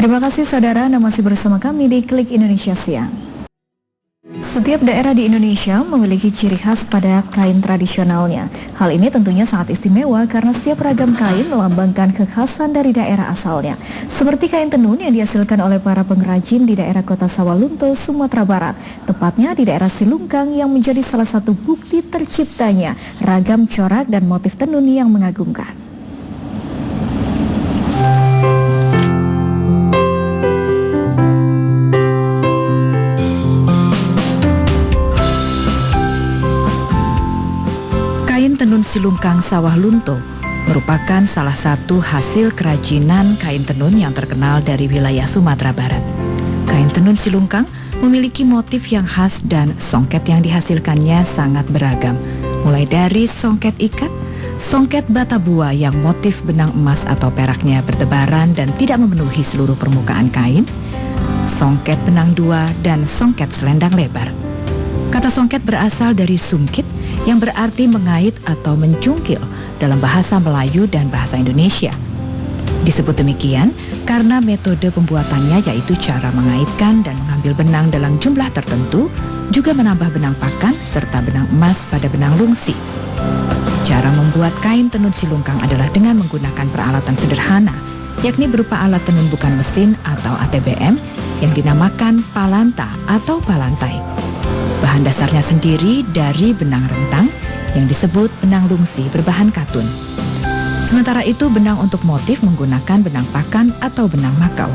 Terima kasih saudara, Anda masih bersama kami di Klik Indonesia Siang. Setiap daerah di Indonesia memiliki ciri khas pada kain tradisionalnya. Hal ini tentunya sangat istimewa karena setiap ragam kain melambangkan kekhasan dari daerah asalnya. Seperti kain tenun yang dihasilkan oleh para pengrajin di daerah Kota Sawalunto, Sumatera Barat. Tepatnya di daerah Silungkang yang menjadi salah satu bukti terciptanya ragam corak dan motif tenun yang mengagumkan. Tenun Silungkang Sawalunto merupakan salah satu hasil kerajinan kain tenun yang terkenal dari wilayah Sumatera Barat. Kain tenun Silungkang memiliki motif yang khas dan songket yang dihasilkannya sangat beragam. Mulai dari songket ikat, songket batabua yang motif benang emas atau peraknya bertebaran dan tidak memenuhi seluruh permukaan kain, songket benang dua, dan songket selendang lebar. Kata songket berasal dari sungkit yang berarti mengait atau mencungkil dalam bahasa Melayu dan bahasa Indonesia. Disebut demikian karena metode pembuatannya yaitu cara mengaitkan dan mengambil benang dalam jumlah tertentu, juga menambah benang pakan serta benang emas pada benang lungsi. Cara membuat kain tenun Silungkang adalah dengan menggunakan peralatan sederhana, yakni berupa alat tenun bukan mesin atau ATBM yang dinamakan palanta atau palantai. Bahan dasarnya sendiri dari benang rentang yang disebut benang lungsi berbahan katun. Sementara itu benang untuk motif menggunakan benang pakan atau benang makau.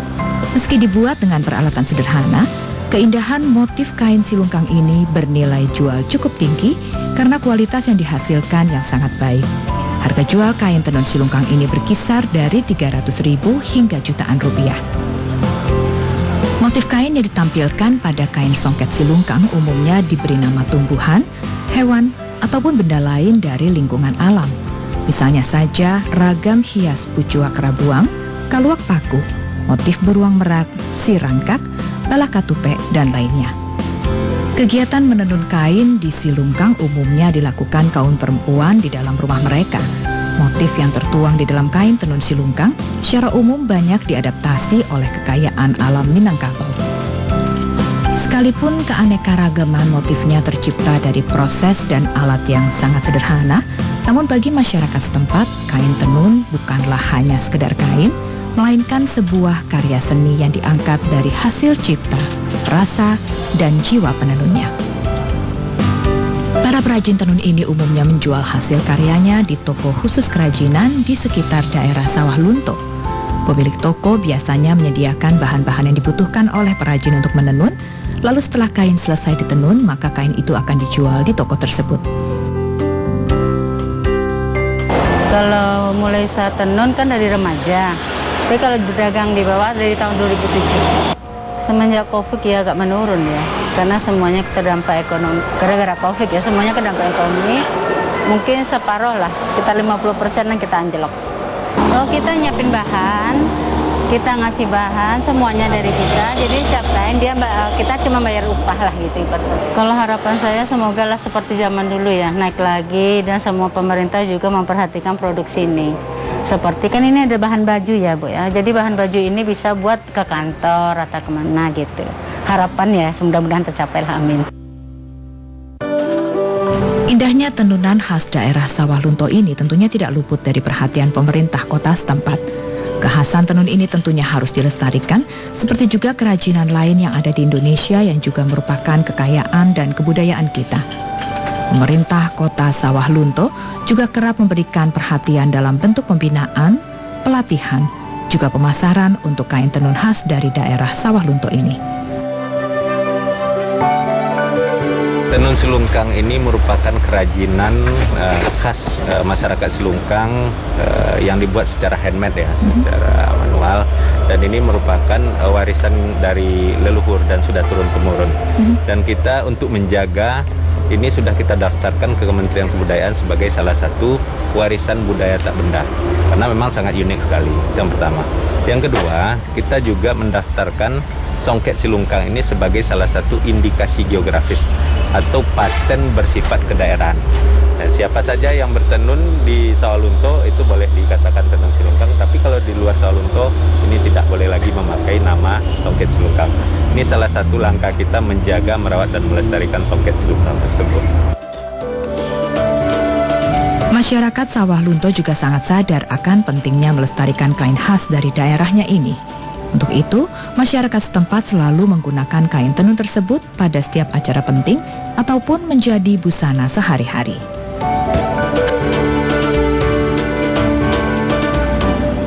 Meski dibuat dengan peralatan sederhana, keindahan motif kain Silungkang ini bernilai jual cukup tinggi karena kualitas yang dihasilkan yang sangat baik. Harga jual kain tenun Silungkang ini berkisar dari 300.000 hingga jutaan rupiah. Motif kain yang ditampilkan pada kain songket Silungkang umumnya diberi nama tumbuhan, hewan, ataupun benda lain dari lingkungan alam. Misalnya saja ragam hias pucua kerabuang, kaluak paku, motif beruang merak, sirangkak, balak katupe, dan lainnya. Kegiatan menenun kain di Silungkang umumnya dilakukan kaum perempuan di dalam rumah mereka. Motif yang tertuang di dalam kain tenun Silungkang secara umum banyak diadaptasi oleh kekayaan alam Minangkabau. Sekalipun keanekaragaman motifnya tercipta dari proses dan alat yang sangat sederhana, namun bagi masyarakat setempat, kain tenun bukanlah hanya sekedar kain, melainkan sebuah karya seni yang diangkat dari hasil cipta, rasa, dan jiwa penenunnya. Para perajin tenun ini umumnya menjual hasil karyanya di toko khusus kerajinan di sekitar daerah Sawalunto. Pemilik toko biasanya menyediakan bahan-bahan yang dibutuhkan oleh perajin untuk menenun, lalu setelah kain selesai ditenun, maka kain itu akan dijual di toko tersebut. Kalau mulai saya tenun kan dari remaja, tapi kalau berdagang di bawah dari tahun 2007. Semenjak Covid ya agak menurun ya, karena semuanya terdampak ekonomi. Gara-gara Covid ya semuanya terdampak ekonomi, mungkin separuh lah, sekitar 50% yang kita anjlok. Kalau kita nyiapin bahan, kita ngasih bahan, semuanya dari kita, jadi setiap kain kita cuma bayar upah lah gitu. Kalau harapan saya semoga lah seperti zaman dulu ya, naik lagi dan semua pemerintah juga memperhatikan produksi ini. Seperti kan ini ada bahan baju ya Bu ya, jadi bahan baju ini bisa buat ke kantor atau kemana gitu. Harapan ya mudah-mudahan tercapai lah, amin. Indahnya tenunan khas daerah Sawalunto ini tentunya tidak luput dari perhatian pemerintah kota setempat. Kekhasan tenun ini tentunya harus dilestarikan, seperti juga kerajinan lain yang ada di Indonesia yang juga merupakan kekayaan dan kebudayaan kita. Pemerintah Kota Sawalunto juga kerap memberikan perhatian dalam bentuk pembinaan, pelatihan, juga pemasaran untuk kain tenun khas dari daerah Sawalunto ini. Tenun Silungkang ini merupakan kerajinan khas masyarakat Silungkang yang dibuat secara handmade ya, secara manual, dan ini merupakan warisan dari leluhur dan sudah turun-temurun. Dan kita untuk menjaga ini sudah kita daftarkan ke Kementerian Kebudayaan sebagai salah satu warisan budaya tak benda, karena memang sangat unik sekali. Yang pertama. Yang kedua, kita juga mendaftarkan songket Silungkang ini sebagai salah satu indikasi geografis atau paten bersifat kedaerahan. Dan siapa saja yang bertenun di Sawalunto itu boleh dikatakan tenun silungkang, tapi kalau di luar Sawalunto ini tidak boleh lagi memakai nama songket silungkang. Ini salah satu langkah kita menjaga, merawat, dan melestarikan songket silungkang tersebut. Masyarakat Sawah Lunto juga sangat sadar akan pentingnya melestarikan kain khas dari daerahnya ini. Untuk itu, masyarakat setempat selalu menggunakan kain tenun tersebut pada setiap acara penting ataupun menjadi busana sehari-hari.